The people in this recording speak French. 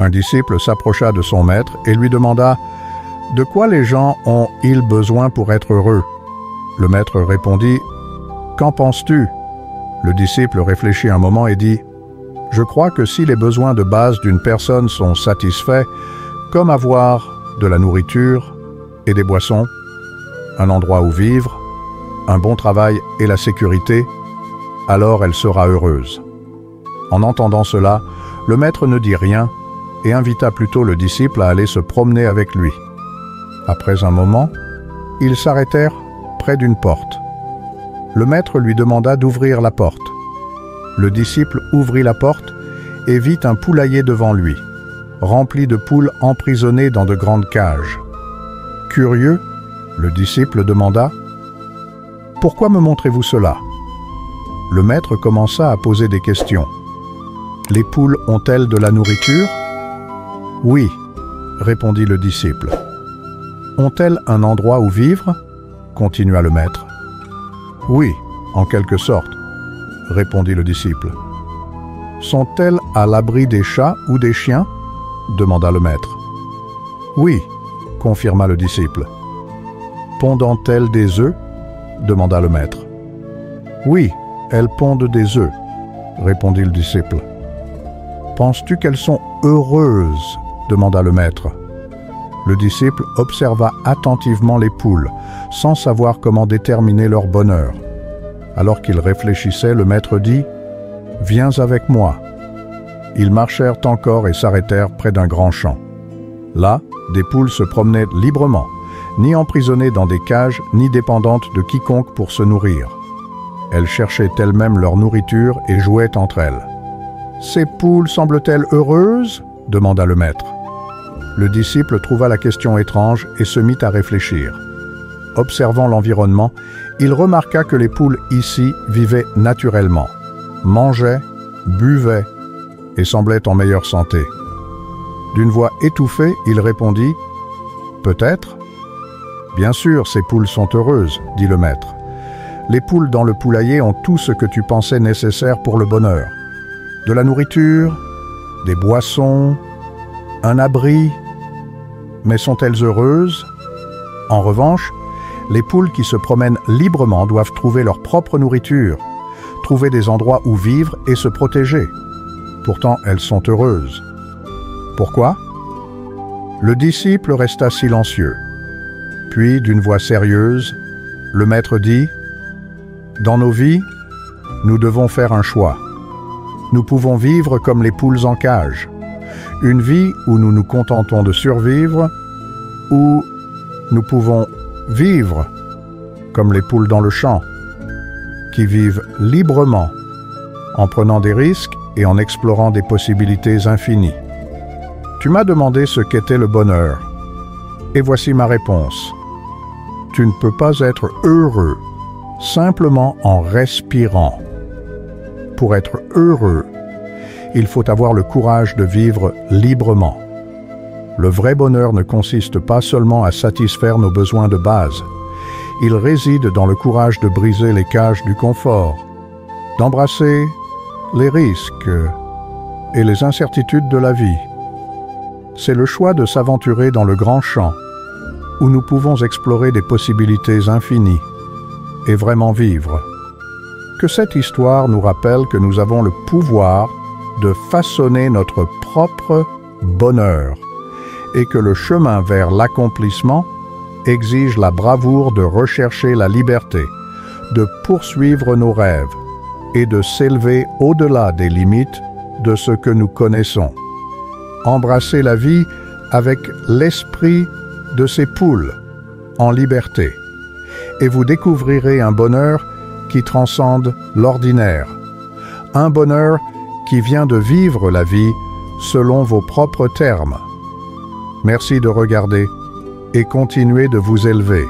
Un disciple s'approcha de son maître et lui demanda « De quoi les gens ont-ils besoin pour être heureux ?» Le maître répondit « Qu'en penses-tu » Le disciple réfléchit un moment et dit « Je crois que si les besoins de base d'une personne sont satisfaits, comme avoir de la nourriture et des boissons, un endroit où vivre, un bon travail et la sécurité, alors elle sera heureuse. » En entendant cela, le maître ne dit rien et invita plutôt le disciple à aller se promener avec lui. Après un moment, ils s'arrêtèrent près d'une porte. Le maître lui demanda d'ouvrir la porte. Le disciple ouvrit la porte et vit un poulailler devant lui, rempli de poules emprisonnées dans de grandes cages. Curieux, le disciple demanda « Pourquoi me montrez-vous cela ?» Le maître commença à poser des questions. « Les poules ont-elles de la nourriture ?»« Oui, » répondit le disciple. « Ont-elles un endroit où vivre ?» continua le maître. « Oui, en quelque sorte, » répondit le disciple. « Sont-elles à l'abri des chats ou des chiens ?» demanda le maître. « Oui, » confirma le disciple. « Pondent-elles des œufs ?» demanda le maître. « Oui, elles pondent des œufs, » répondit le disciple. « Penses-tu qu'elles sont heureuses ?» demanda le maître. Le disciple observa attentivement les poules, sans savoir comment déterminer leur bonheur. Alors qu'il réfléchissait, le maître dit « Viens avec moi ». Ils marchèrent encore et s'arrêtèrent près d'un grand champ. Là, des poules se promenaient librement, ni emprisonnées dans des cages, ni dépendantes de quiconque pour se nourrir. Elles cherchaient elles-mêmes leur nourriture et jouaient entre elles. « Ces poules semblent-elles heureuses ?» demanda le maître. Le disciple trouva la question étrange et se mit à réfléchir. Observant l'environnement, il remarqua que les poules ici vivaient naturellement, mangeaient, buvaient et semblaient en meilleure santé. D'une voix étouffée, il répondit « Peut-être ?»« Bien sûr, ces poules sont heureuses, » dit le maître. « Les poules dans le poulailler ont tout ce que tu pensais nécessaire pour le bonheur. De la nourriture, des boissons, un abri. Mais sont-elles heureuses? En revanche, les poules qui se promènent librement doivent trouver leur propre nourriture, trouver des endroits où vivre et se protéger. Pourtant, elles sont heureuses. Pourquoi? Le disciple resta silencieux. Puis, d'une voix sérieuse, le maître dit « Dans nos vies, nous devons faire un choix. Nous pouvons vivre comme les poules en cage, une vie où nous nous contentons de survivre, ou nous pouvons vivre comme les poules dans le champ, qui vivent librement, en prenant des risques et en explorant des possibilités infinies. Tu m'as demandé ce qu'était le bonheur, et voici ma réponse. Tu ne peux pas être heureux simplement en respirant. Pour être heureux, il faut avoir le courage de vivre librement. Le vrai bonheur ne consiste pas seulement à satisfaire nos besoins de base. Il réside dans le courage de briser les cages du confort, d'embrasser les risques et les incertitudes de la vie. C'est le choix de s'aventurer dans le grand champ, où nous pouvons explorer des possibilités infinies et vraiment vivre. Que cette histoire nous rappelle que nous avons le pouvoir de façonner notre propre bonheur et que le chemin vers l'accomplissement exige la bravoure de rechercher la liberté, de poursuivre nos rêves et de s'élever au-delà des limites de ce que nous connaissons. Embrasser la vie avec l'esprit de ces poules, en liberté, et vous découvrirez un bonheur qui transcende l'ordinaire, un bonheur qui vient de vivre la vie selon vos propres termes. Merci de regarder et continuez de vous élever.